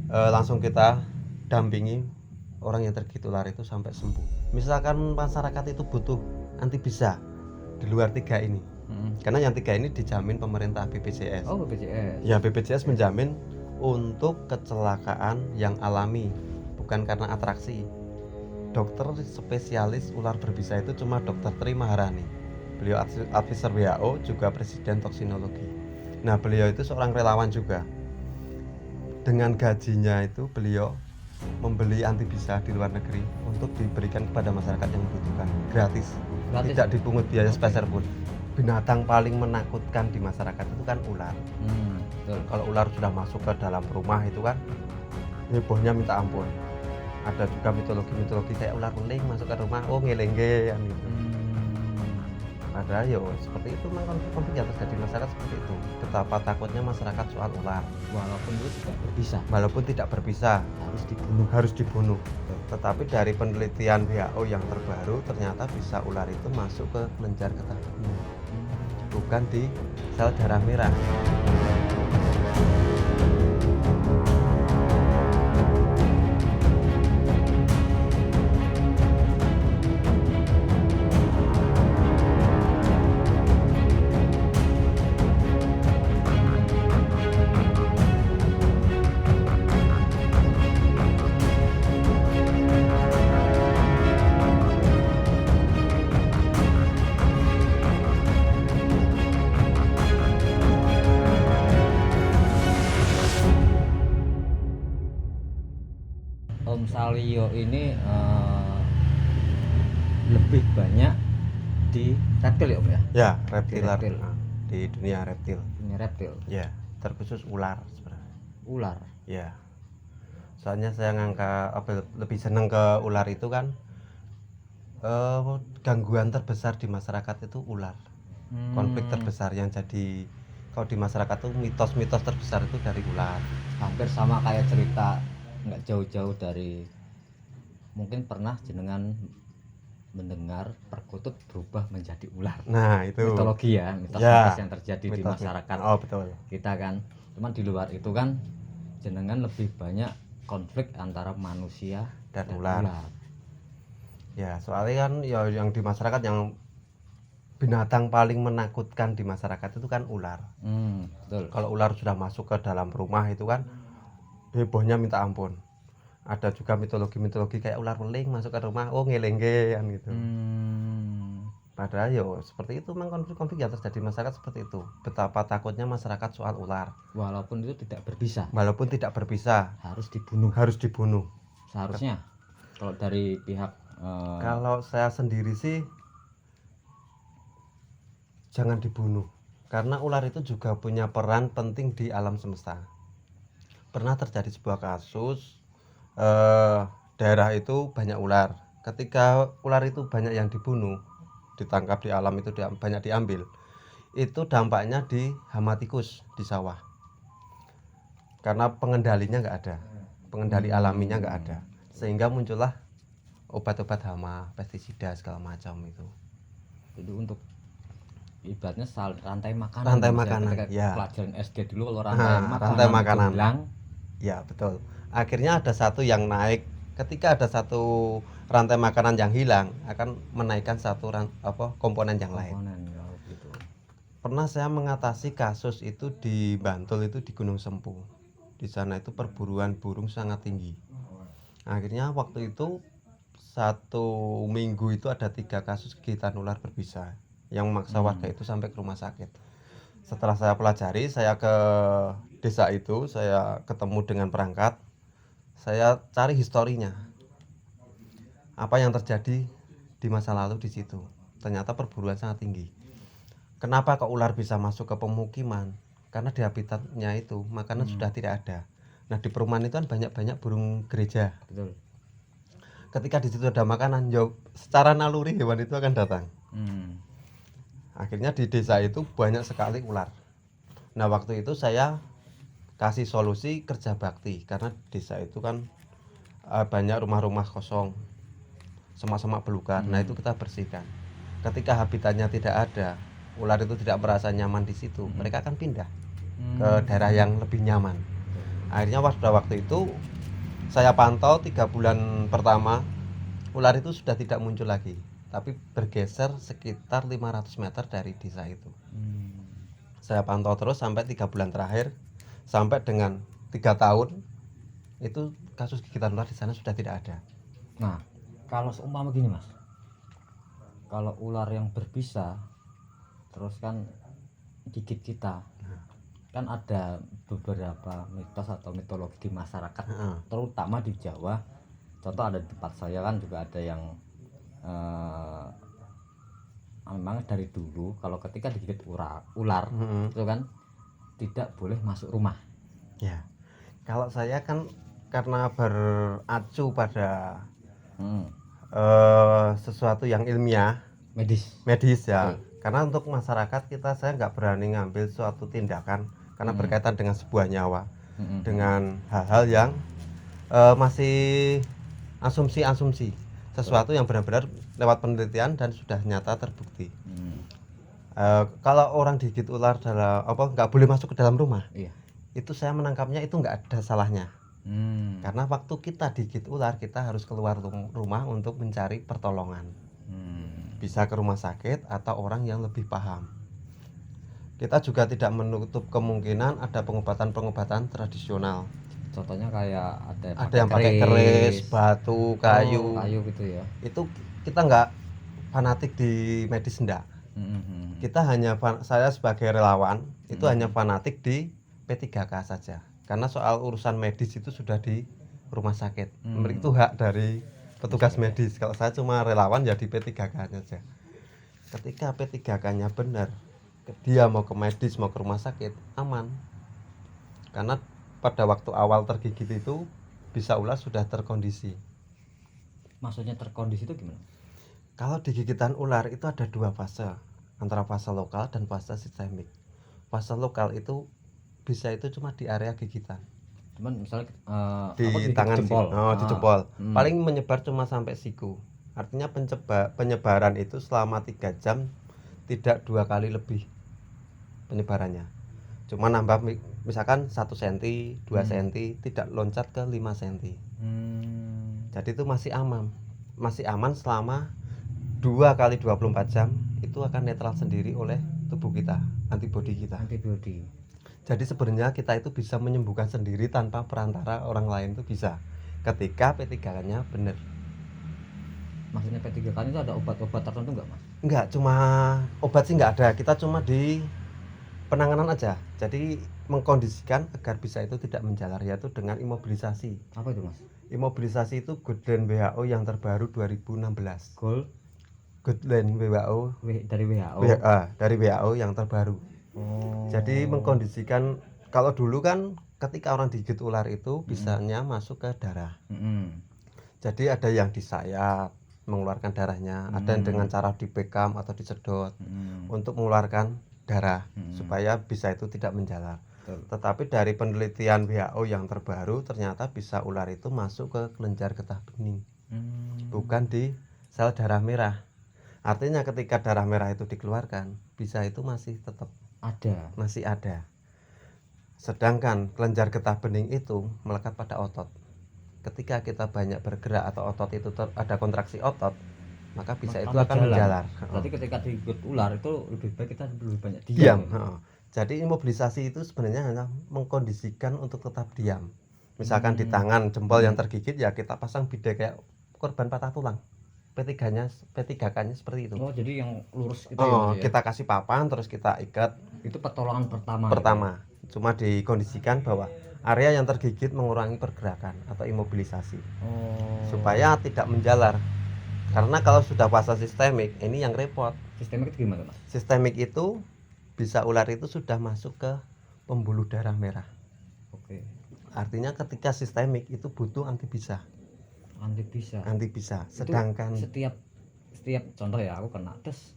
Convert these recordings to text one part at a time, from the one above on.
langsung kita dampingi orang yang tergigit ular itu sampai sembuh. Misalkan masyarakat itu butuh antibisa di luar 3 ini, karena yang 3 ini dijamin pemerintah BPJS. Oh, BPJS. Ya, BPJS menjamin untuk kecelakaan yang alami, bukan karena atraksi. Dokter spesialis ular berbisa itu cuma Dr. Tri Maharani. Beliau advisor WHO, juga presiden toksinologi. Nah, beliau itu seorang relawan juga. Dengan gajinya itu beliau membeli antibisa di luar negeri untuk diberikan kepada masyarakat yang membutuhkan, gratis. Tidak dipungut biaya sepeser pun. Binatang paling menakutkan di masyarakat itu kan ular. Betul. Kalau ular sudah masuk ke dalam rumah itu kan hebohnya minta ampun. Ada juga mitologi kayak ular weling masuk ke rumah, oh ngelengge kan gitu. Padahal ya seperti itu, memang konflik yang terjadi di masyarakat seperti itu. Betapa takutnya masyarakat soal ular. Walaupun itu tidak berbisa, Walaupun tidak berbisa, harus dibunuh. Tetapi dari penelitian WHO yang terbaru, ternyata bisa ular itu masuk ke kelenjar getah bening, bukan di sel darah merah. Om Salio ini lebih banyak di reptil ya Om ya? Ya, reptiler. Reptil. Di dunia reptil. Ini reptil. Ya, terkhusus ular sebenarnya. Ular. Ya. Soalnya saya lebih seneng ke ular itu kan, gangguan terbesar di masyarakat itu ular. Konflik terbesar yang jadi kalau di masyarakat itu mitos-mitos terbesar itu dari ular. Hampir sama kayak cerita, nggak jauh-jauh dari, mungkin pernah jenengan mendengar perkutut berubah menjadi ular. Nah, itu Mitologi ya, mitos Ya, yang terjadi di mitos. masyarakat Oh, betul. kita kan. Cuman di luar itu kan jenengan lebih banyak konflik antara manusia Dan ular. Ya, soalnya kan ya yang di masyarakat yang binatang paling menakutkan di masyarakat itu kan ular. Betul. Kalau ular sudah masuk ke dalam rumah itu kan hebohnya minta ampun. Ada juga mitologi kayak ular weling masuk ke rumah, oh ngelengge kan gitu. Padahal ya seperti itu, memang konflik yang terjadi di masyarakat seperti itu. Betapa takutnya masyarakat soal ular. Walaupun itu tidak berbisa, harus dibunuh. Seharusnya kalau dari pihak Kalau saya sendiri sih jangan dibunuh, karena ular itu juga punya peran penting di alam semesta. Pernah terjadi sebuah kasus, daerah itu banyak ular. Ketika ular itu banyak yang dibunuh, ditangkap di alam itu banyak diambil, itu dampaknya di hama tikus di sawah, karena pengendalinya nggak ada, pengendali alaminya nggak ada, sehingga muncullah obat-obat hama, pestisida segala macam itu. Jadi untuk ibaratnya rantai makanan. Ya. Pelajaran SD dulu kalau rantai makanan hilang. Ya, betul. Akhirnya ada satu yang naik. Ketika ada satu rantai makanan yang hilang, akan menaikkan satu komponen yang lain. Gitu. Pernah saya mengatasi kasus itu di Bantul, itu di Gunung Sempu. Di sana itu perburuan burung sangat tinggi. Akhirnya waktu itu 1 minggu itu ada 3 kasus gigitan ular berbisa yang memaksa warga itu sampai ke rumah sakit. Setelah saya pelajari, saya ke desa itu, saya ketemu dengan perangkat, saya cari historinya, apa yang terjadi di masa lalu di situ. Ternyata perburuan sangat tinggi. Kenapa kok ular bisa masuk ke pemukiman? Karena di habitatnya itu makanan sudah tidak ada. Nah, di perumahan itu kan banyak burung gereja. Betul. Ketika di situ ada makanan, secara naluri hewan itu akan datang. Akhirnya di desa itu banyak sekali ular. Nah, waktu itu saya kasih solusi kerja bakti, karena desa itu kan banyak rumah-rumah kosong, semak-semak belukar. Nah, itu kita bersihkan. Ketika habitatnya tidak ada, ular itu tidak merasa nyaman di situ, mereka akan pindah ke daerah yang lebih nyaman. Akhirnya pada waktu itu saya pantau 3 bulan pertama, ular itu sudah tidak muncul lagi, tapi bergeser sekitar 500 meter dari desa itu. Saya pantau terus sampai 3 bulan terakhir, sampai dengan 3 tahun itu kasus gigitan ular di sana sudah tidak ada. Nah, kalau seumpama gini mas, kalau ular yang berbisa terus kan gigit kita, kan ada beberapa mitos atau mitologi di masyarakat, terutama di Jawa. Contoh ada di tempat saya kan juga ada yang memang dari dulu kalau ketika digigit ular itu kan tidak boleh masuk rumah. Ya, kalau saya kan karena beracu pada sesuatu yang ilmiah, medis ya. Karena untuk masyarakat kita, saya nggak berani ngambil suatu tindakan karena berkaitan dengan sebuah nyawa, dengan hal-hal yang masih asumsi-asumsi, sesuatu yang benar-benar lewat penelitian dan sudah nyata terbukti. Kalau orang digigit ular dalam nggak boleh masuk ke dalam rumah, itu saya menangkapnya itu nggak ada salahnya. Karena waktu kita digigit ular, kita harus keluar rumah untuk mencari pertolongan. Bisa ke rumah sakit atau orang yang lebih paham. Kita juga tidak menutup kemungkinan ada pengobatan-pengobatan tradisional. Contohnya kayak ada yang pakai keris, batu, kayu gitu ya. Itu kita nggak fanatik di medis, enggak. Kita hanya, saya sebagai relawan itu hanya fanatik di P3K saja. Karena soal urusan medis itu sudah di rumah sakit. Itu hak dari petugas medis. Kalau saya cuma relawan ya di P3K saja. Ketika P3K-nya benar, dia mau ke medis, mau ke rumah sakit, aman. Karena pada waktu awal tergigit itu bisa ular sudah terkondisi. Maksudnya terkondisi itu gimana? Kalau di gigitan ular itu ada 2 fase, antara fase lokal dan fase sistemik. Fase lokal itu bisa itu cuma di area gigitan, cuman misalnya di tangan jempol. Di jempol. Paling menyebar cuma sampai siku. Artinya penyebaran itu selama 3 jam tidak 2 kali lebih penyebarannya. Cuma nambah misalkan 1 cm, 2 cm, tidak loncat ke 5 cm. Jadi itu masih aman selama 2 kali 24 jam itu akan netral sendiri oleh tubuh kita, antibodi kita. Jadi sebenarnya kita itu bisa menyembuhkan sendiri tanpa perantara orang lain, itu bisa ketika P3K-nya benar. Maksudnya P3K itu ada obat-obat tertentu nggak mas? Enggak, cuma obat sih nggak ada, kita cuma di penanganan aja. Jadi mengkondisikan agar bisa itu tidak menjalar, yaitu dengan imobilisasi. Apa itu mas? Imobilisasi itu guideline WHO yang terbaru 2016. Guideline WHO dari WHO yang terbaru. Jadi mengkondisikan, kalau dulu kan ketika orang digigit ular itu bisanya masuk ke darah. Jadi ada yang disayat mengeluarkan darahnya, ada yang dengan cara dibekam atau disedot untuk mengeluarkan darah supaya bisa itu tidak menjalar. Tetapi dari penelitian WHO yang terbaru ternyata bisa ular itu masuk ke kelenjar getah bening, bukan di sel darah merah. Artinya ketika darah merah itu dikeluarkan, bisa itu masih tetap masih ada. Sedangkan kelenjar getah bening itu melekat pada otot. Ketika kita banyak bergerak atau otot itu ada kontraksi otot, maka bisa itu akan menjalar. Berarti ketika digigit ular itu lebih baik kita lebih banyak diam. Jadi imobilisasi itu sebenarnya hanya mengkondisikan untuk tetap diam. Misalkan di tangan jempol yang tergigit, ya kita pasang bidek kayak korban patah tulang. P3K-nya seperti itu. Jadi yang lurus itu kita kasih papan terus kita ikat. Itu pertolongan pertama. Gitu. Cuma dikondisikan bahwa area yang tergigit mengurangi pergerakan atau imobilisasi. Supaya tidak menjalar. Karena kalau sudah fase sistemik, ini yang repot. Sistemik itu gimana, Mas? Sistemik itu bisa ular itu sudah masuk ke pembuluh darah merah. Artinya ketika sistemik itu butuh antibisa. Sedangkan setiap contoh ya, aku kena tes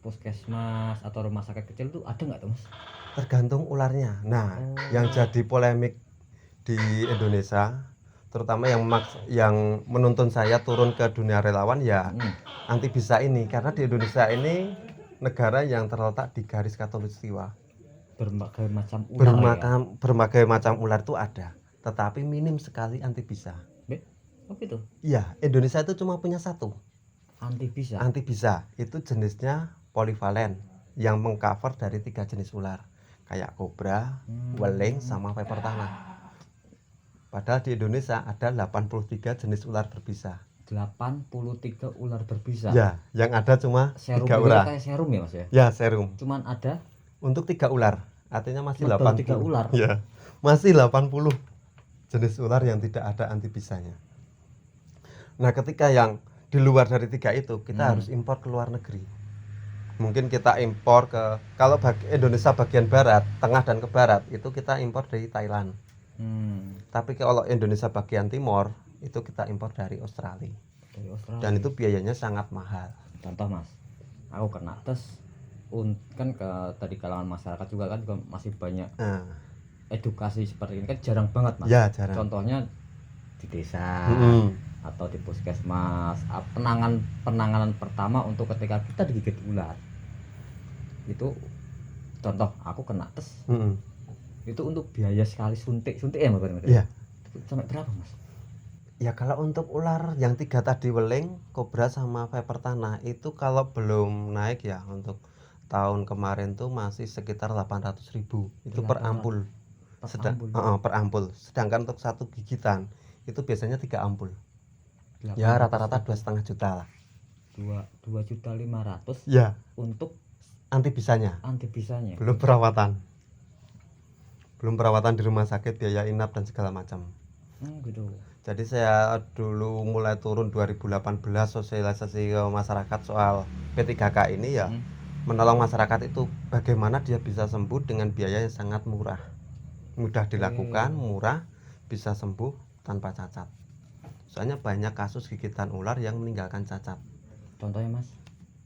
puskesmas atau rumah sakit kecil itu ada nggak tuh mas? Tergantung ularnya. Nah, yang jadi polemik di Indonesia, terutama yang menuntun saya turun ke dunia relawan ya antibisa ini, karena di Indonesia ini negara yang terletak di garis khatulistiwa. berbagai macam ular ya. Berbagai macam ular itu ada, tetapi minim sekali antibisa. Oh gitu. Iya, Indonesia itu cuma punya satu Antibisa. antibisa, itu jenisnya polivalen yang mengcover dari 3 jenis ular kayak kobra, weling, sama viper tanah. Padahal di Indonesia ada 83 jenis ular berbisa. 83 ular berbisa. Ya, yang ada cuma Serum 3 itu ular. kayak serum ya Mas ya. Ya, serum. Cuman ada Untuk 3 ular, artinya masih Cuma baru 80. 3 ular. Ya, masih 80 jenis ular yang tidak ada antibisanya. Nah, ketika yang di luar dari 3 itu kita harus impor ke luar negeri. Mungkin kita impor ke, kalau Indonesia bagian barat, tengah dan ke barat itu kita impor dari Thailand. Tapi kalau Indonesia bagian timur itu kita impor dari Australia. Dan itu biayanya sangat mahal. Contoh Mas, aku kena tes kan ke tadi kalangan masyarakat juga kan juga masih banyak edukasi seperti ini kan jarang banget Mas. Ya, jarang. Contohnya di desa atau di puskesmas, penanganan pertama untuk ketika kita digigit ular. Itu contoh aku kena tes. Itu untuk biaya sekali suntik ya Mas. Iya. Sampai berapa Mas? Ya kalau untuk ular yang 3 tadi, weling, kobra sama viper tanah, itu kalau belum naik ya, untuk tahun kemarin tuh masih sekitar 800.000 itu per ampul. Per ampul. Sedangkan untuk 1 gigitan itu biasanya 3 ampul. Ya rata-rata 2,5 juta lah. 2.500.000 ya untuk antibisanya. Belum perawatan di rumah sakit, biaya inap dan segala macam. Gitu. Jadi saya dulu mulai turun 2018 sosialisasi ke masyarakat soal P3K ini ya, menolong masyarakat itu bagaimana dia bisa sembuh dengan biaya yang sangat murah, mudah dilakukan, murah, bisa sembuh tanpa cacat. Soalnya banyak kasus gigitan ular yang meninggalkan cacat. Contohnya Mas?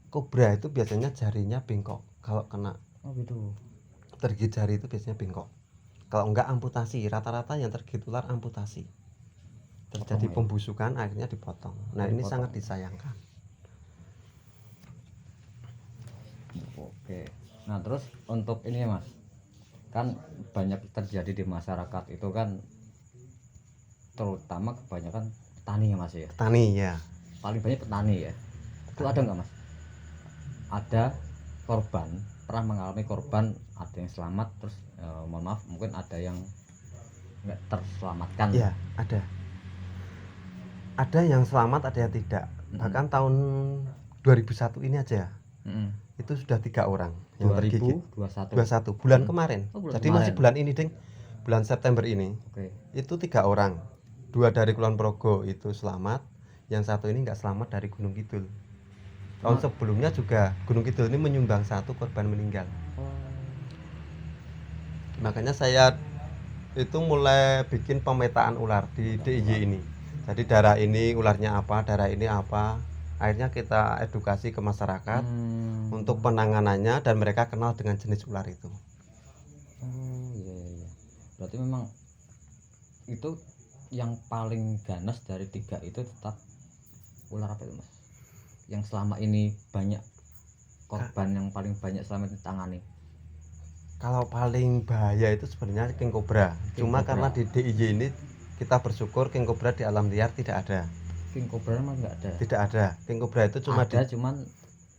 Kobra itu biasanya jarinya bengkok kalau kena. Gitu. Tergigit jari itu biasanya bengkok. Kalau enggak amputasi, rata-rata yang tergigit ular amputasi. Terjadi pembusukan, akhirnya dipotong. Nah, ini sangat disayangkan. Oke. Nah, terus untuk ini ya Mas, kan banyak terjadi di masyarakat itu kan, terutama kebanyakan petani ya Mas ya. Petani ya. Paling banyak petani ya. Itu ada nggak Mas? Ada korban, pernah mengalami korban, ada yang selamat, terus mohon maaf mungkin ada yang nggak terselamatkan. Ya, ada yang selamat, ada yang tidak. Bahkan tahun 2001 ini aja itu sudah 3 orang yang tergigit. 2021 bulan kemarin. Jadi masih bulan ini ding, bulan September ini. Itu 3 orang, 2 dari Kulon Progo itu selamat, yang 1 ini nggak selamat dari Gunung Kidul. Tahun sebelumnya juga Gunung Kidul ini menyumbang 1 korban meninggal. Makanya saya itu mulai bikin pemetaan ular di DIY ini. Jadi daerah ini ularnya apa, daerah ini apa. Akhirnya kita edukasi ke masyarakat untuk penanganannya, dan mereka kenal dengan jenis ular itu. Iya. Berarti memang itu yang paling ganas dari 3 itu tetap ular apa itu Mas? Yang selama ini banyak korban, yang paling banyak selama ini tangani. Kalau paling bahaya itu sebenarnya king cobra. Cuma karena di DIY ini kita bersyukur king cobra di alam liar tidak ada. King cobra memang nggak ada. Tidak ada. King cobra itu cuma cuman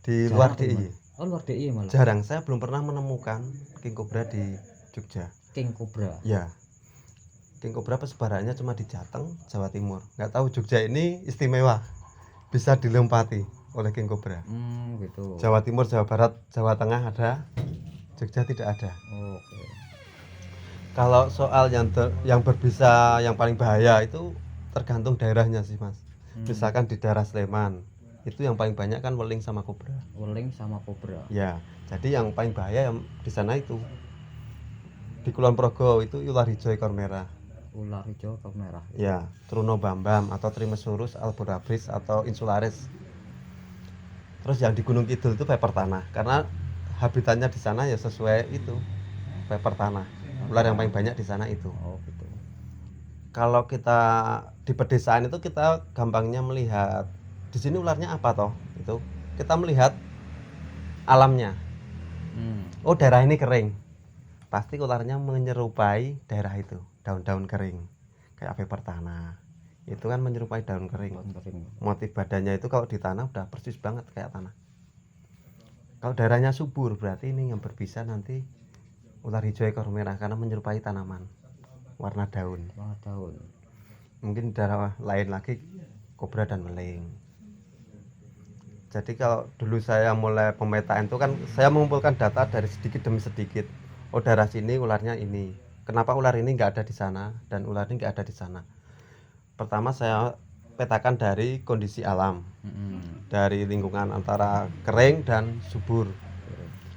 di luar DIY. Luar DIY malah. Jarang, saya belum pernah menemukan king cobra di Jogja. King cobra. Ya. King cobra persebarannya cuma di Jateng, Jawa Timur. Nggak tahu Jogja ini istimewa, bisa dilempati oleh king cobra. Gitu. Jawa Timur, Jawa Barat, Jawa Tengah ada, Jogja tidak ada. Oke. Kalau soal yang berbisa yang paling bahaya itu tergantung daerahnya sih Mas. Misalkan di daerah Sleman itu yang paling banyak kan weling sama kobra. Ya, jadi yang paling bahaya yang di sana itu di Kulon Progo itu ular hijau ekor merah. Ya, Truno Bambam atau Trimesurus alborabris atau insularis. Terus yang di Gunung Kidul itu viper tanah, karena habitatnya di sana ya sesuai itu, viper tanah. Ular yang paling banyak di sana itu. Gitu. Kalau kita di pedesaan itu kita gampangnya melihat di sini ularnya apa toh? Itu kita melihat alamnya. Oh, daerah ini kering. pasti ularnya menyerupai daerah itu, daun-daun kering kayak fiber tanah itu kan menyerupai daun kering. Motif badannya itu kalau di tanah udah persis banget kayak tanah. Kalau daerahnya subur berarti ini yang berbisa nanti ular hijau ekor merah karena menyerupai tanaman warna daun. Mungkin daerah lain lagi kobra dan meling. Jadi kalau dulu saya mulai pemetaan itu kan saya mengumpulkan data dari sedikit demi sedikit. Oh, daerah sini ularnya ini. Kenapa ular ini nggak ada di sana dan ular ini nggak ada di sana? Pertama saya petakan dari kondisi alam, dari lingkungan antara kering dan subur.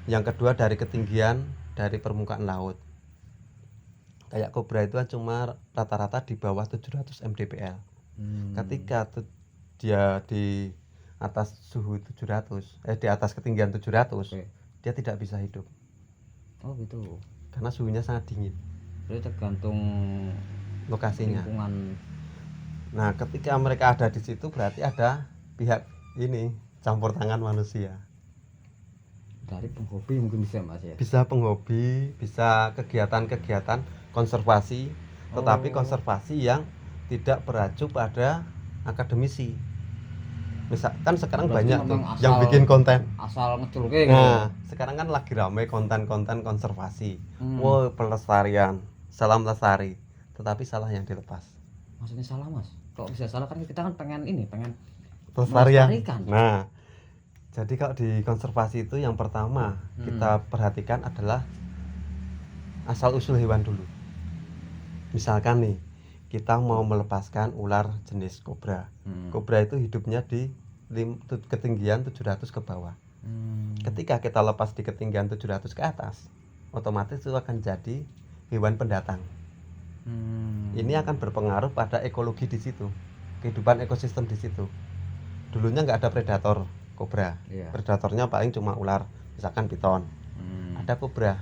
Yang kedua dari ketinggian dari permukaan laut. Kayak kobra itu kan cuma rata-rata di bawah 700 mdpl. Ketika dia di atas suhu 700, di atas ketinggian 700, dia tidak bisa hidup. Oh gitu. Karena suhunya sangat dingin. Jadi tergantung lokasinya. Lingkungan. Nah, ketika mereka ada di situ berarti ada pihak ini campur tangan manusia. Dari penghobi mungkin bisa Mas ya. Bisa penghobi, bisa kegiatan-kegiatan konservasi, tetapi konservasi yang tidak beracu pada akademisi. Misalkan sekarang berarti banyak tuh memang yang bikin konten asal ngeculke gitu. Nah, sekarang kan lagi ramai konten-konten konservasi. Wow, pelestarian, salam lestari. Tetapi salah yang dilepas. Maksudnya salah Mas? Kok bisa salah, kan kita kan pengen Pelestarian. melestarikan. Nah, jadi kalau di konservasi itu yang pertama kita perhatikan adalah asal usul hewan dulu. Misalkan nih, kita mau melepaskan ular jenis kobra. Kobra itu hidupnya di ketinggian 700 ke bawah. Ketika kita lepas di ketinggian 700 ke atas, otomatis itu akan jadi hewan pendatang. Ini akan berpengaruh pada ekologi di situ, kehidupan ekosistem di situ. Dulunya nggak ada predator kobra, predatornya paling cuma ular, misalkan piton. Ada kobra,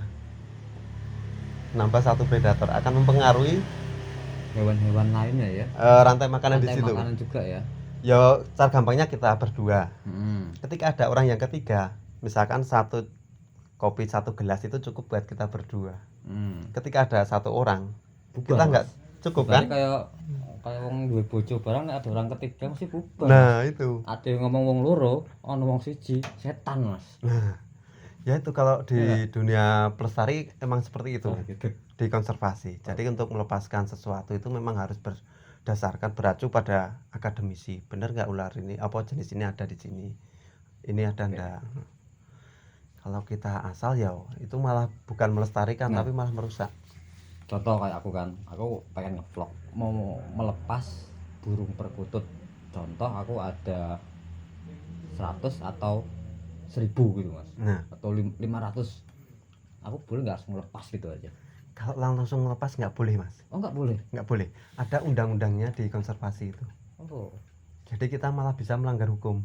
nambah satu predator akan mempengaruhi hewan-hewan lainnya ya. Rantai makanan di situ. Makanan juga ya. Ya, cara gampangnya kita berdua. Ketika ada orang yang ketiga, misalkan satu kopi satu gelas itu cukup buat kita berdua. Ketika ada satu orang, kita nggak cukup kan? Kayak wong duwe bojo barang, nek ada orang ketiga mesti bubar. Nah, itu. Ada yang ngomong wong loro, ono wong siji, setan Mas. Nah, ya itu kalau di dunia pelestari emang seperti itu. Gitu. Di konservasi. Jadi untuk melepaskan sesuatu itu memang harus berdasarkan beracu pada akademisi. Benar nggak ular ini apa jenis ini ada di sini? Ini ada enggak? Kalau kita asal ya itu malah bukan melestarikan tapi malah merusak. Contoh kayak aku pengen ngevlog mau melepas burung perkutut. Contoh aku ada 100 atau 1000 gitu Mas. Atau 500. Aku boleh nggak langsung lepas gitu aja? Kalau langsung lepas nggak boleh Mas. Oh nggak boleh? Nggak boleh. Ada undang-undangnya di konservasi itu. Oh. Jadi kita malah bisa melanggar hukum.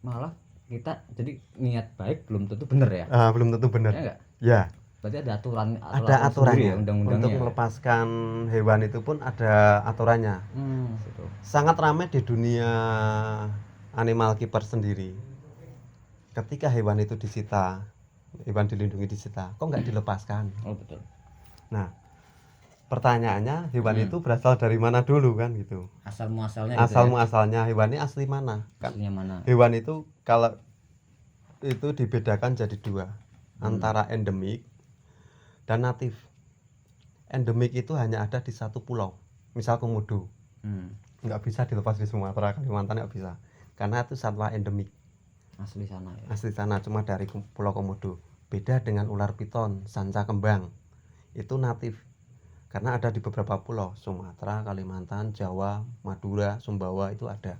Malah kita jadi niat baik belum tentu benar ya? Belum tentu benar. Ya nggak? Ya. Berarti ada aturannya ya, undang-undangnya. Untuk melepaskan hewan itu pun ada aturannya. Sangat ramai di dunia animal keeper sendiri. Ketika hewan itu disita, hewan dilindungi disita, kok nggak dilepaskan? Oh betul. Nah, pertanyaannya hewan itu berasal dari mana dulu kan gitu? Asal muasalnya. Asal muasalnya hewan ini asli mana? Kan aslinya mana? Hewan itu kalau itu dibedakan jadi dua, antara endemik dan natif. Endemik itu hanya ada di satu pulau, misal Komodo. Nggak bisa dilepas di Sumatera, Kalimantan nggak bisa, karena itu satwa endemik. Asli sana ya? Asli sana, cuma dari Pulau Komodo. Beda dengan ular piton, sanca kembang, itu natif, karena ada di beberapa pulau, Sumatera, Kalimantan, Jawa, Madura, Sumbawa itu ada.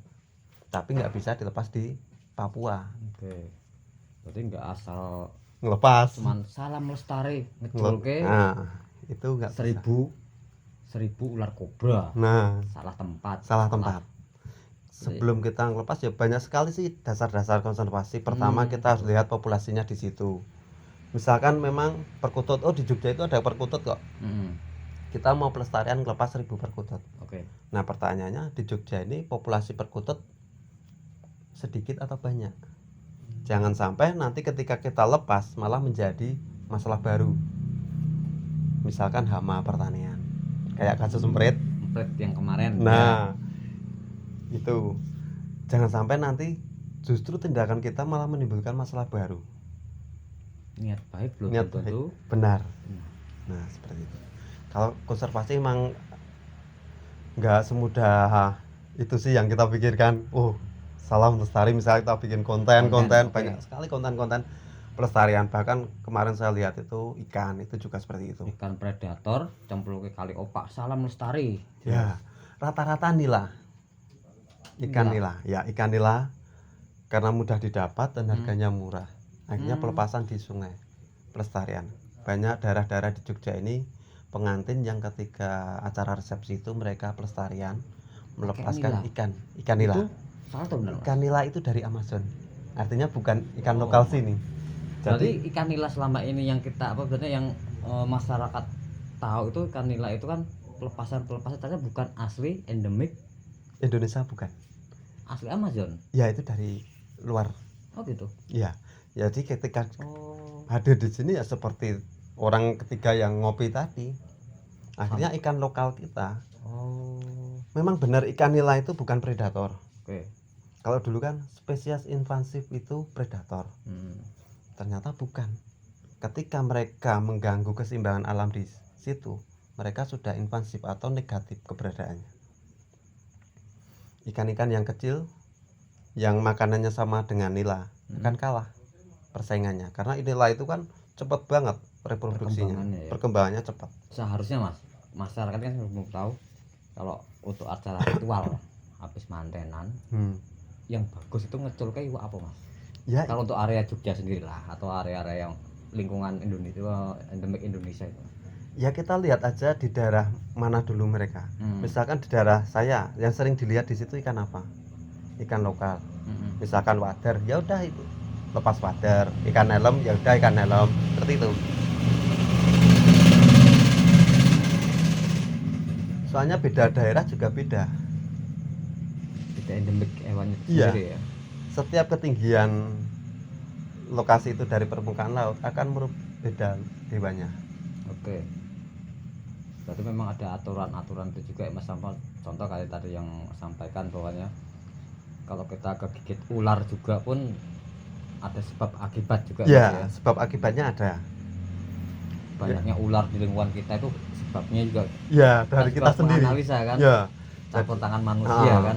Tapi nggak bisa dilepas di Papua. Oke. Berarti nggak asal ngelepas, cuman salam lestari ngejolke. Nah, itu enggak 1000 ular kobra. Nah, salah tempat. Sebelum kita ngelepas ya banyak sekali sih dasar-dasar konservasi. Pertama kita harus lihat populasinya di situ. Misalkan memang perkutut, di Jogja itu ada perkutut kok. Kita mau pelestarian ngelepas 1000 perkutut. Oke. Nah, pertanyaannya di Jogja ini populasi perkutut sedikit atau banyak? Jangan sampai nanti ketika kita lepas malah menjadi masalah baru. misalkan hama pertanian kayak kasus emprit. Emprit yang kemarin. Nah, itu jangan sampai nanti justru tindakan kita malah menimbulkan masalah baru. Niat baik belum Niat tentu benar. benar. Nah, seperti itu. Kalau konservasi emang nggak semudah itu sih yang kita pikirkan. Salam lestari, misalnya kita bikin konten Oke. banyak sekali konten pelestarian. Bahkan kemarin saya lihat itu ikan itu juga seperti itu. Ikan predator cemplung ke kali opak, salam lestari. Ya, rata-rata nila. Ikan nila. Ya, ikan nila karena mudah didapat dan harganya murah. Akhirnya pelepasan di sungai pelestarian. Banyak daerah-daerah di Jogja ini pengantin yang ketika acara resepsi itu mereka pelestarian melepaskan ikan nila. Itu salah atau benar, Mas? Ikan nila itu dari Amazon. Artinya bukan ikan lokal sini. Jadi ikan nila selama ini yang kita yang masyarakat tahu itu ikan nila itu kan pelepasan ternyata bukan asli endemik Indonesia, bukan. Asli Amazon. Ya, itu dari luar. Oh gitu. Iya. Jadi ketika hadir di sini ya seperti orang ketiga yang ngopi tadi. Akhirnya ikan lokal kita. Memang benar ikan nila itu bukan predator. Oke. Kalau dulu kan spesies invasif itu predator. Ternyata bukan. Ketika mereka mengganggu keseimbangan alam di situ, mereka sudah invasif atau negatif keberadaannya. Ikan-ikan yang kecil yang makanannya sama dengan nila akan kalah persaingannya, karena nila itu kan cepat banget reproduksinya, perkembangannya cepat. Seharusnya Mas, masyarakat kan belum tahu kalau untuk acara ritual habis mantenan yang bagus itu ngecul kayak apa Mas? Ya, kalau untuk area Jogja sendiri lah atau area-area yang lingkungan Indonesia endemik Indonesia itu. Ya, kita lihat aja di daerah mana dulu mereka. Misalkan di daerah saya yang sering dilihat di situ ikan apa? Ikan lokal. Misalkan wader, ya udah itu lepas wader. Ikan helm, ya udah ikan helm. Seperti itu. Soalnya beda daerah juga beda. Beda endemik hewannya sendiri ya. Setiap ketinggian lokasi itu dari permukaan laut akan berbeda hewannya. Oke. Berarti memang ada aturan-aturan itu juga ya Mas. Contoh kayak tadi yang sampaikan bahwanya kalau kita kegigit ular juga pun ada sebab akibat juga ya. Sebab akibatnya ada. Banyaknya ular di lingkungan kita itu sebabnya juga dari kita sendiri. Analisa kan. Campur tangan manusia kan.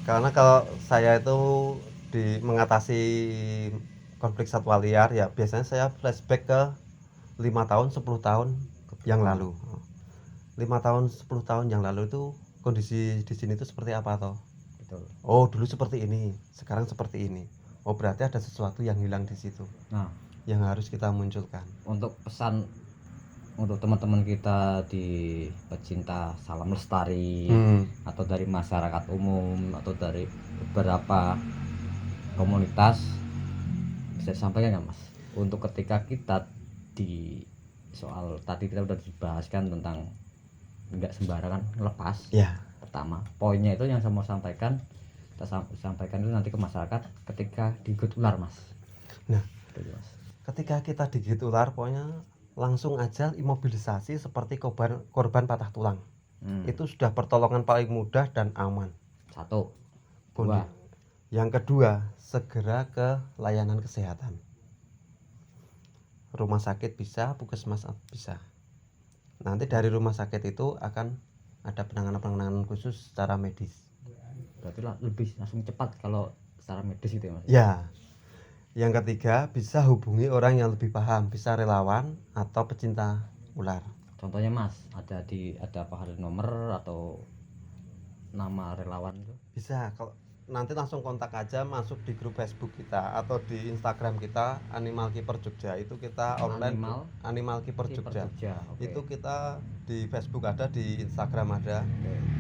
Karena kalau saya itu mengatasi konflik satwa liar ya biasanya saya flashback ke 5 tahun 10 tahun yang lalu. 5 tahun 10 tahun yang lalu itu kondisi di sini itu seperti apa toh? Betul. Dulu seperti ini, sekarang seperti ini. Berarti ada sesuatu yang hilang di situ. Yang harus kita munculkan. Untuk pesan untuk teman-teman kita di pecinta salam lestari atau dari masyarakat umum atau dari beberapa komunitas bisa sampaikan nggak Mas? Untuk ketika kita di soal tadi kita udah dibahaskan tentang nggak sembarangan lepas. Pertama poinnya itu yang saya mau sampaikan, kita sampaikan itu nanti ke masyarakat ketika digigit ular Mas. Ketika kita digigit ular pokoknya langsung aja imobilisasi seperti korban patah tulang. Itu sudah pertolongan paling mudah dan aman. Satu. Yang kedua, segera ke layanan kesehatan. Rumah sakit bisa, puskesmas bisa. Nanti dari rumah sakit itu akan ada penanganan khusus secara medis. Berarti lebih langsung cepat kalau secara medis gitu ya Mas? Ya. Yang ketiga, bisa hubungi orang yang lebih paham, bisa relawan atau pecinta ular. Contohnya Mas, ada apa hari nomor atau nama relawan itu? Bisa, kalau nanti langsung kontak aja, masuk di grup Facebook kita atau di Instagram kita Animal Keeper Jogja. Itu kita online Animal Keeper Jogja. Itu kita di Facebook ada, di Instagram ada.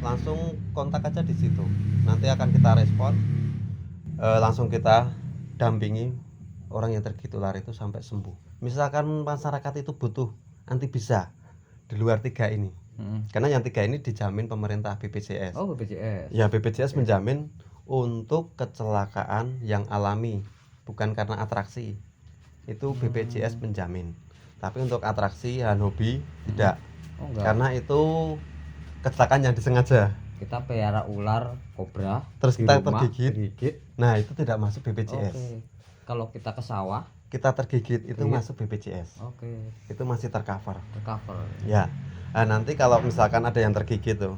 Langsung kontak aja di situ. Nanti akan kita respon. Langsung kita dampingi orang yang tergigit ular itu sampai sembuh. Misalkan masyarakat itu butuh antibisa di luar 3 ini. Karena yang 3 ini dijamin pemerintah BPJS. BPJS. Ya, BPJS menjamin untuk kecelakaan yang alami, bukan karena atraksi. Itu BPJS menjamin. Tapi untuk atraksi dan hobi tidak, Oh enggak. karena itu kecelakaan yang disengaja. Kita pelihara ular kobra Terus di kita rumah, tergigit. tergigit. Nah, itu tidak masuk BPJS. Oke. Kalau kita ke sawah, Kita tergigit itu Iya. masuk BPJS. oke, Itu masih tercover. recover. Ya. Nah, nanti kalau misalkan ada yang tergigit tuh,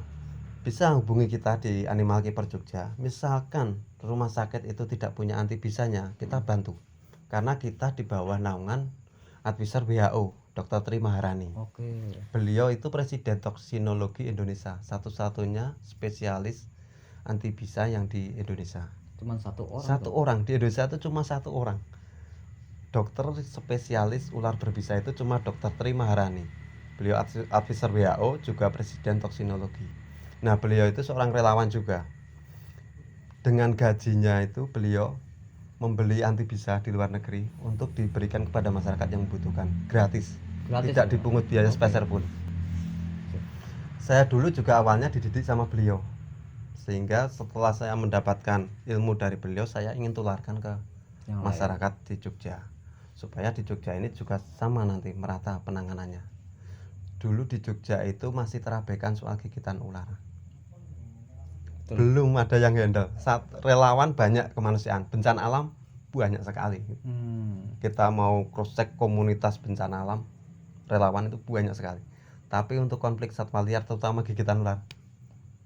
bisa hubungi kita di Animal Keeper Jogja. Misalkan rumah sakit itu tidak punya anti bisanya, kita bantu. Karena kita di bawah naungan Advisor WHO, Dr. Tri Maharani. Oke. Beliau itu presiden toksinologi Indonesia, satu-satunya spesialis anti bisa yang di Indonesia. Cuman satu orang. Satu tuh. orang di Indonesia itu cuma satu orang. Dokter spesialis ular berbisa itu cuma Dr. Tri Maharani. Beliau advisor WHO, juga presiden toksinologi. Nah, beliau itu seorang relawan juga. Dengan gajinya itu beliau membeli anti bisa di luar negeri untuk diberikan kepada masyarakat yang membutuhkan, gratis. Gratis. Tidak ya? dipungut biaya Oke. sepeser pun. Saya dulu juga awalnya dididik sama beliau, sehingga setelah saya mendapatkan ilmu dari beliau, saya ingin tularkan ke Yang lain. masyarakat di Jogja, supaya di Jogja ini juga sama nanti merata penanganannya. Dulu di Jogja itu masih terabaikan soal gigitan ular. Betul. Belum ada yang handle. Saat relawan banyak kemanusiaan, bencana alam banyak sekali. Kita mau cross check komunitas bencana alam, relawan itu banyak sekali. Tapi untuk konflik satwa liar terutama gigitan ular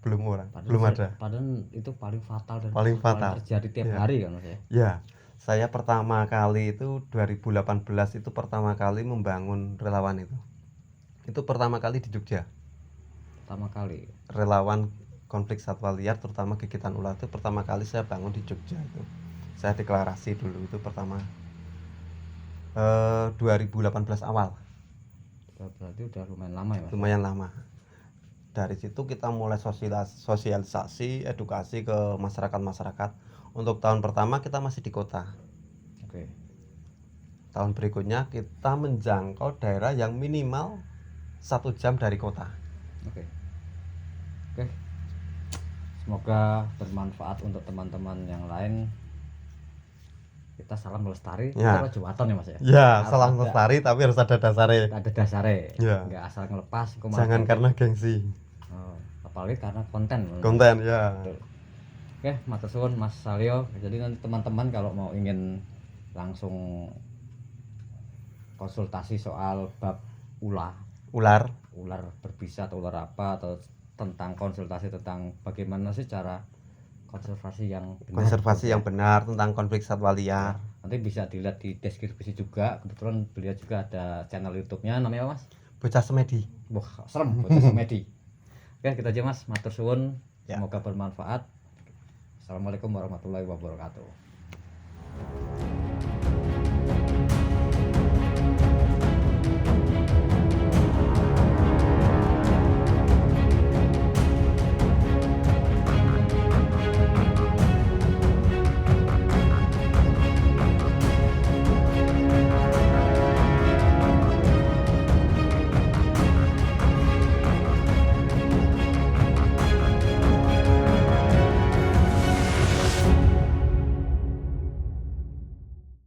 belum belum ada. Padahal itu paling fatal dan Paling fatal. terjadi tiap Iya. hari kan Mas ya. Ya, saya pertama kali itu 2018 itu pertama kali membangun relawan itu. Itu pertama kali di Jogja. Pertama kali. Relawan konflik satwa liar terutama gigitan ular itu pertama kali saya bangun di Jogja itu. Saya deklarasi dulu itu pertama 2018 awal. Berarti udah lumayan lama ya Mas. Lumayan lama. Dari situ kita mulai sosialisasi, edukasi ke masyarakat. Untuk tahun pertama kita masih di kota. Oke. Tahun berikutnya kita menjangkau daerah yang minimal 1 jam dari kota. Oke. Oke. Semoga bermanfaat untuk teman-teman yang lain. Kita salam melestari, Ya. kita Jawaton ya Mas ya. Ya, Harus salam ada- lestari tapi harus ada dasarnya. Ada dasarnya. Ya. Enggak asal ngelepas. kok malah Jangan konten. karena gengsi. Oh, apalagi karena konten. Konten ya. Betul. Oke, matur suwun Mas Salyo. Jadi nanti teman-teman kalau mau ingin langsung konsultasi soal bab Ular. ular berbisa atau ular apa, atau tentang konsultasi tentang bagaimana sih cara konservasi yang benar. Konservasi yang benar tentang konflik satwa liar. Nanti bisa dilihat di deskripsi juga. Kebetulan beliau juga ada channel YouTube-nya, namanya apa, Mas? Bocah semedi. Wah, serem, bocah semedi. Oke, kita aja Mas, matur suwun. Ya. Semoga bermanfaat. Assalamualaikum warahmatullahi wabarakatuh.